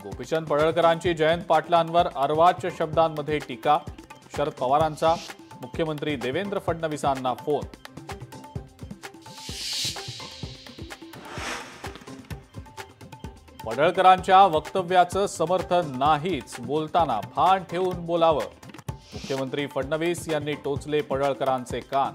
गोपीचंद पडळकरांची जयंत पाटलांवर अर्वाच्य शब्दांमध्ये टीका। शरद पवारांचा मुख्यमंत्री देवेंद्र फडणवीसांना फोन। पडळकरांच्या वक्तव्याचं समर्थन नाहीच, बोलताना भान ठेवून बोलावं। मुख्यमंत्री फडणवीस यांनी टोचले पडळकरांचे कान।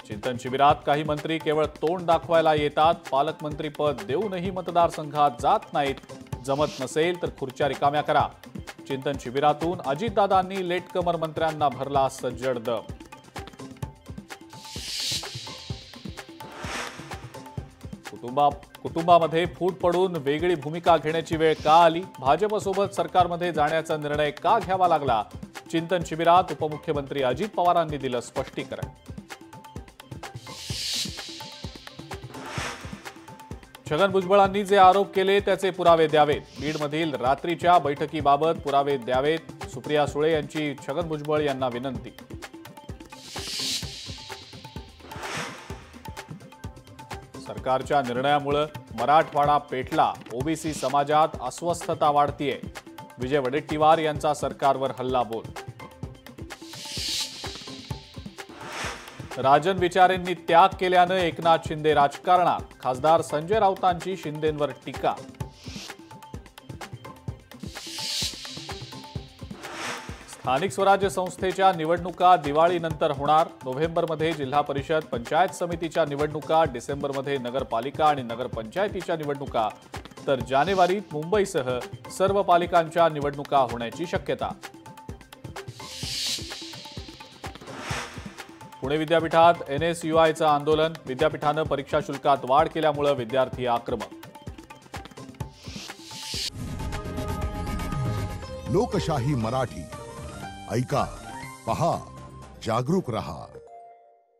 चिंतन शिबिरात काही मंत्री केवळ तोंड दाखवायला येतात, पालकमंत्रीपद देऊनही मतदारसंघात जात नाहीत। जमत नसेल तर खुर्च्या रिकाम्या करा। चिंतन शिबिरातून अजितदादांनी लेटकमर मंत्र्यांना भरला सज्जड दम। कुटुंबामध्ये फूट पडून वेगळी भूमिका घेण्याची वेळ का आली? भाजपसोबत सरकारमध्ये जाण्याचा निर्णय का घ्यावा लागला? चिंतन शिबिरात उपमुख्यमंत्री अजित पवारांनी दिलं स्पष्टीकरण। छगन भुजबळांनी जे आरोप केले त्याचे पुरावे द्यावेत। बीडमधील रात्रीच्या बैठकीबाबत पुरावे द्यावेत। सुप्रिया सुळे यांची छगन भुजबळ यांना विनंती। सरकारच्या निर्णयामुळे मराठवाडा पेटला, ओबीसी समाजात अस्वस्थता वाढतीये। विजय वडेट्टीवार यांचा सरकारवर हल्लाबोल। राजन विचारेंनी त्याग केल्यानं एकनाथ शिंदे राजकारणात, खासदार संजय राऊतांची शिंदेंवर टीका। स्थानिक स्वराज्य संस्थेच्या निवडणुका दिवाळीनंतर होणार। नोव्हेंबरमध्ये जिल्हा परिषद पंचायत समितीच्या निवडणुका, डिसेंबरमध्ये नगरपालिका आणि नगरपंचायतीच्या निवडणुका, तर जानेवारीत मुंबईसह सर्व पालिकांच्या निवडणुका होण्याची शक्यता। पुणे विद्यापीठात NSUIचं आंदोलन। विद्यापीठानं परीक्षा शुल्कात वाढ केल्यामुळे विद्यार्थी आक्रमक। लोकशाही मराठी ऐका, पहा, जागरूक रहा।